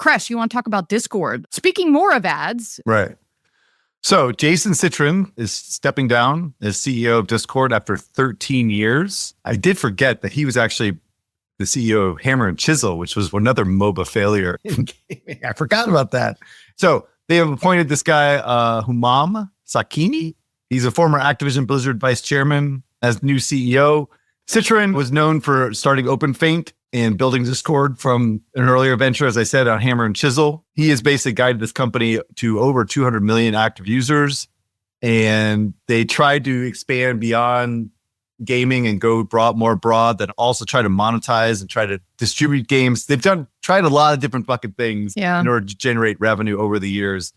Kresh, you want to talk about Discord? Speaking more of ads. Right. So Jason Citron is stepping down as CEO of Discord after 13 years. I did forget that he was actually the CEO of Hammer and Chisel, which was another MOBA failure in gaming. I forgot about that. So they have appointed this guy, Humam Sakini. He's a former Activision Blizzard vice chairman as new CEO. Citron was known for starting OpenFaint and building Discord from an earlier venture, as I said, on Hammer and Chisel. He has basically guided this company to over 200 million active users. And they tried to expand beyond gaming and go more broad, then also try to monetize and try to distribute games. They've tried a lot of different fucking things in order to generate revenue over the years,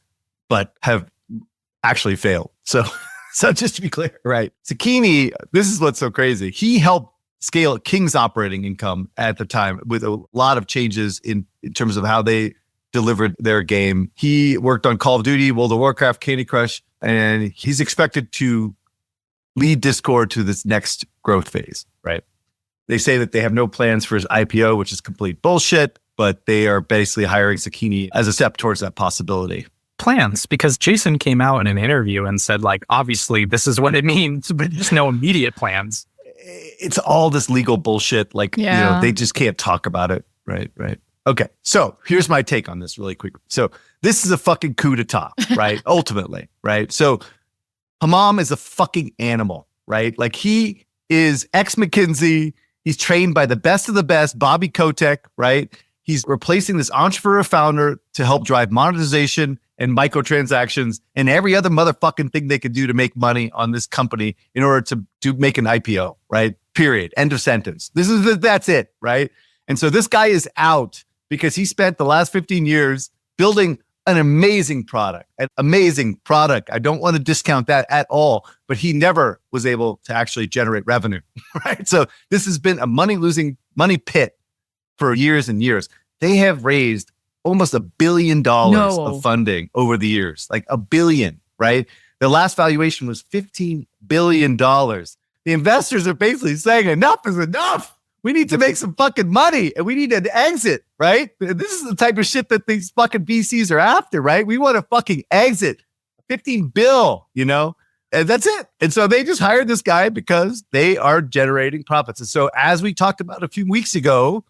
but have actually failed. So just to be clear, right? Sakini, this is what's so crazy. He helped scale King's operating income at the time with a lot of changes in terms of how they delivered their game. He worked on Call of Duty, World of Warcraft, Candy Crush, and he's expected to lead Discord to this next growth phase, right? They say that they have no plans for his IPO, which is complete bullshit, but they are basically hiring Sakini as a step towards that possibility. Plans, because Jason came out in an interview and said, like, obviously this is what it means, but there's no immediate plans. It's all this legal bullshit. Like, they just can't talk about it. Right. Okay. So here's my take on this really quick. So this is a fucking coup d'etat, right? Ultimately, right? So Hamam is a fucking animal, right? Like, he is ex-McKinsey. He's trained by the best of the best, Bobby Kotick, right? He's replacing this entrepreneur founder to help drive monetization and microtransactions and every other motherfucking thing they could do to make money on this company in order to make an IPO, right? Period. End of sentence. That's it, right? And so this guy is out because he spent the last 15 years building an amazing product. I don't want to discount that at all, but he never was able to actually generate revenue, right? So this has been a money pit for years and years. They have raised almost $1 billion of funding over the years, like $1 billion, right? The last valuation was $15 billion. The investors are basically saying enough is enough. We need to make some fucking money and we need an exit, right? This is the type of shit that these fucking VCs are after, right? We want to fucking exit 15 bill, and that's it. And so they just hired this guy because they are generating profits. And so as we talked about a few weeks ago,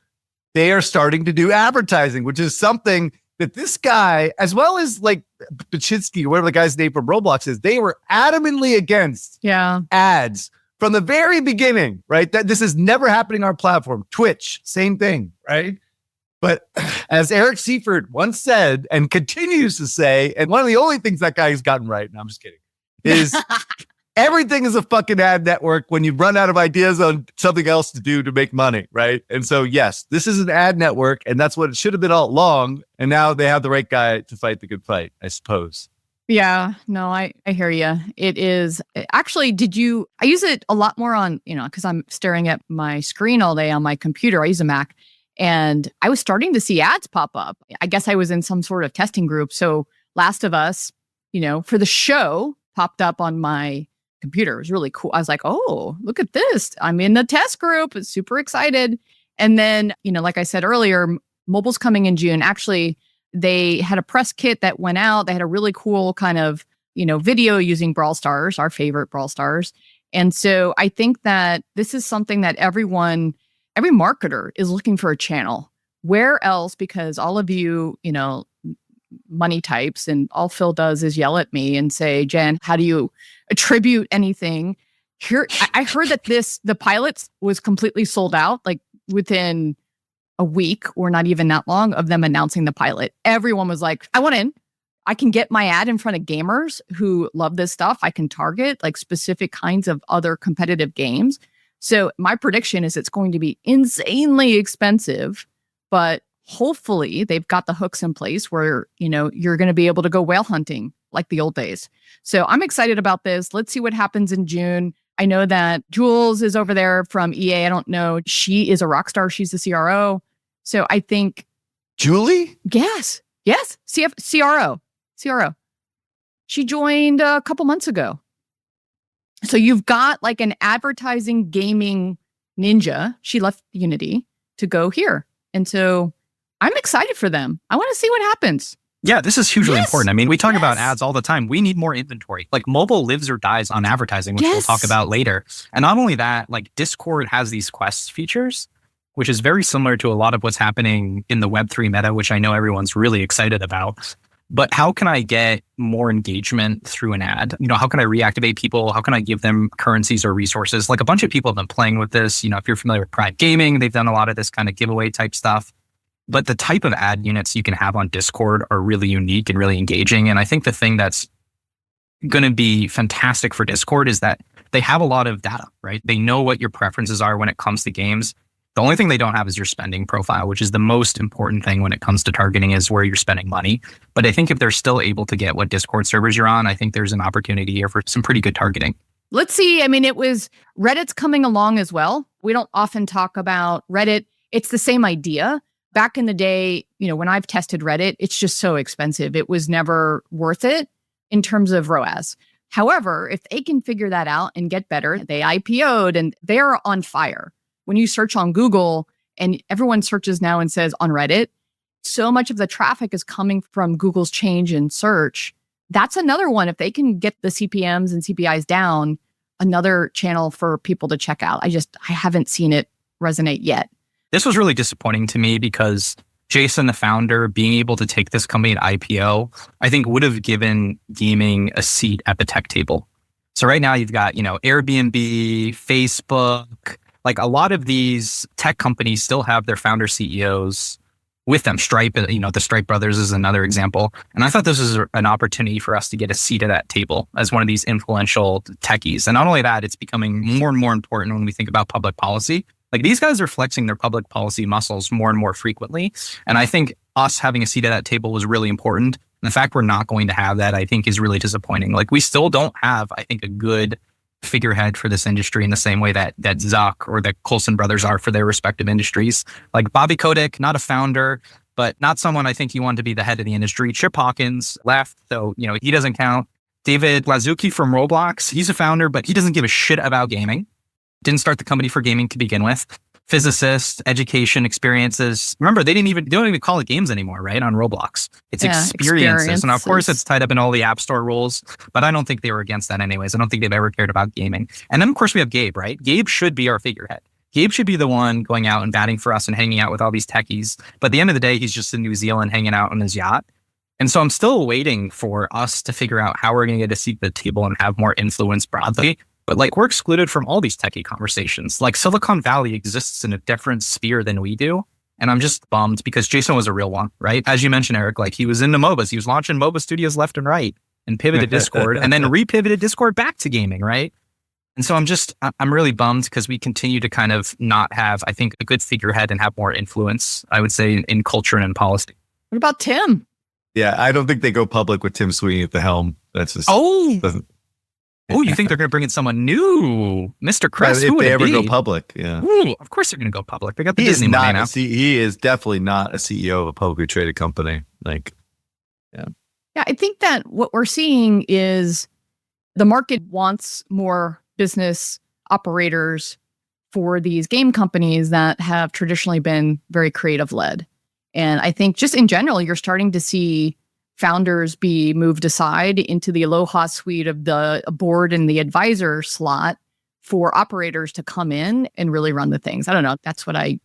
they are starting to do advertising, which is something that this guy, as well as like Baczynski or whatever the guy's name from Roblox is, they were adamantly against ads from the very beginning, right? That this is never happening on our platform. Twitch, same thing, right? But as Eric Seifert once said and continues to say, and one of the only things that guy has gotten right, and I'm just kidding, is everything is a fucking ad network when you run out of ideas on something else to do to make money, right? And so, yes, this is an ad network, and that's what it should have been all along. And now they have the right guy to fight the good fight, I suppose. Yeah, no, I hear you. It is actually, I use it a lot more on, because I'm staring at my screen all day on my computer. I use a Mac, and I was starting to see ads pop up. I guess I was in some sort of testing group. So Last of Us, for the show popped up on my computer. It was really cool. I was like, oh, look at this. I'm in the test group. It's super excited. And then, like I said earlier, mobile's coming in June. Actually, they had a press kit that went out. They had a really cool kind of, video using Brawl Stars, our favorite Brawl Stars. And so I think that this is something that every marketer is looking for a channel. Where else? Because all of you, money types, and all Phil does is yell at me and say, Jen, how do you attribute anything? Here, I heard that the pilots was completely sold out, like within a week or not even that long of them announcing the pilot. Everyone was like, I want in. I can get my ad in front of gamers who love this stuff. I can target like specific kinds of other competitive games. So my prediction is it's going to be insanely expensive, but hopefully they've got the hooks in place where, you're going to be able to go whale hunting like the old days. So I'm excited about this. Let's see what happens in June. I know that Jules is over there from EA. I don't know. She is a rock star. She's the CRO. So I think... Julie? Yes. CRO. She joined a couple months ago. So you've got like an advertising gaming ninja. She left Unity to go here. And so I'm excited for them. I want to see what happens. Yeah, this is hugely important. I mean, we talk about Yes. ads all the time. We need more inventory. Like mobile lives or dies on advertising, which we'll Yes. talk about later. And not only that, like Discord has these quests features, which is very similar to a lot of what's happening in the Web3 meta, which I know everyone's really excited about. But how can I get more engagement through an ad? You know, how can I reactivate people? How can I give them currencies or resources? Like a bunch of people have been playing with this. You know, if you're familiar with Prime Gaming, they've done a lot of this kind of giveaway type stuff. But the type of ad units you can have on Discord are really unique and really engaging. And I think the thing that's going to be fantastic for Discord is that they have a lot of data, right? They know what your preferences are when it comes to games. The only thing they don't have is your spending profile, which is the most important thing when it comes to targeting, is where you're spending money. But I think if they're still able to get what Discord servers you're on, I think there's an opportunity here for some pretty good targeting. Let's see. I mean, Reddit's coming along as well. We don't often talk about Reddit. It's the same idea. Back in the day, you know, when I've tested Reddit, it's just so expensive. It was never worth it in terms of ROAS. However, if they can figure that out and get better, they IPO'd and they're on fire. When you search on Google, and everyone searches now and says on Reddit, so much of the traffic is coming from Google's change in search. That's another one. If they can get the CPMs and CPIs down, another channel for people to check out. I haven't seen it resonate yet. This was really disappointing to me because Jason, the founder, being able to take this company at IPO, I think would have given gaming a seat at the tech table. So right now you've got, you know, Airbnb, Facebook, like a lot of these tech companies still have their founder CEOs with them. Stripe, you know, the Stripe brothers is another example. And I thought this was an opportunity for us to get a seat at that table as one of these influential techies. And not only that, it's becoming more and more important when we think about public policy. Like these guys are flexing their public policy muscles more and more frequently. And I think us having a seat at that table was really important. And the fact we're not going to have that, I think, is really disappointing. Like we still don't have, I think, a good figurehead for this industry in the same way that Zuck or the Coulson brothers are for their respective industries. Like Bobby Kotick, not a founder, but not someone I think you want to be the head of the industry. Chip Hawkins left, so you know he doesn't count. David Lazuki from Roblox, he's a founder, but he doesn't give a shit about gaming. Didn't start the company for gaming to begin with. Physicists, education, experiences. Remember, they don't even call it games anymore, right? On Roblox. It's experiences. And of course, it's tied up in all the App Store rules, but I don't think they were against that anyways. I don't think they've ever cared about gaming. And then, of course, we have Gabe, right? Gabe should be our figurehead. Gabe should be the one going out and batting for us and hanging out with all these techies. But at the end of the day, he's just in New Zealand hanging out on his yacht. And so I'm still waiting for us to figure out how we're going to get a seat at the table and have more influence broadly. But like we're excluded from all these techie conversations. Like Silicon Valley exists in a different sphere than we do. And I'm just bummed because Jason was a real one, right? As you mentioned, Eric, like he was into MOBAs. He was launching MOBA studios left and right and pivoted Discord and then repivoted Discord back to gaming, right? And so I'm really bummed because we continue to kind of not have, I think, a good figurehead and have more influence, I would say, in culture and in policy. What about Tim? Yeah, I don't think they go public with Tim Sweeney at the helm. That's just Oh, you think they're going to bring in someone new? Mr. Kress, if who would they it ever be? go public, yeah. Ooh, of course they're going to go public. They got the Disney money now. He is definitely not a CEO of a publicly traded company. Like, yeah, I think that what we're seeing is the market wants more business operators for these game companies that have traditionally been very creative led. And I think just in general, you're starting to see founders be moved aside into the Aloha suite of the board and the advisor slot for operators to come in and really run the things. I don't know. That's what I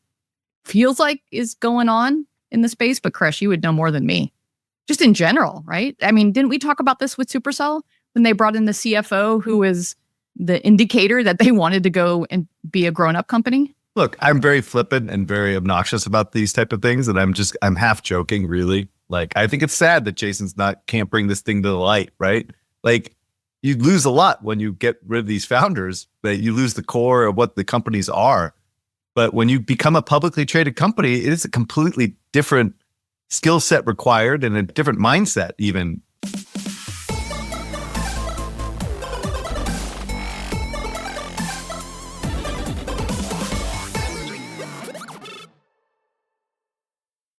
feels like is going on in the space. But Krish, you would know more than me. Just in general, right? I mean, didn't we talk about this with Supercell when they brought in the CFO who was the indicator that they wanted to go and be a grown-up company? Look, I'm very flippant and very obnoxious about these type of things. And I'm half joking, really. Like, I think it's sad that Jason's can't bring this thing to the light, right? Like, you lose a lot when you get rid of these founders, that you lose the core of what the companies are. But when you become a publicly traded company, it is a completely different skill set required and a different mindset even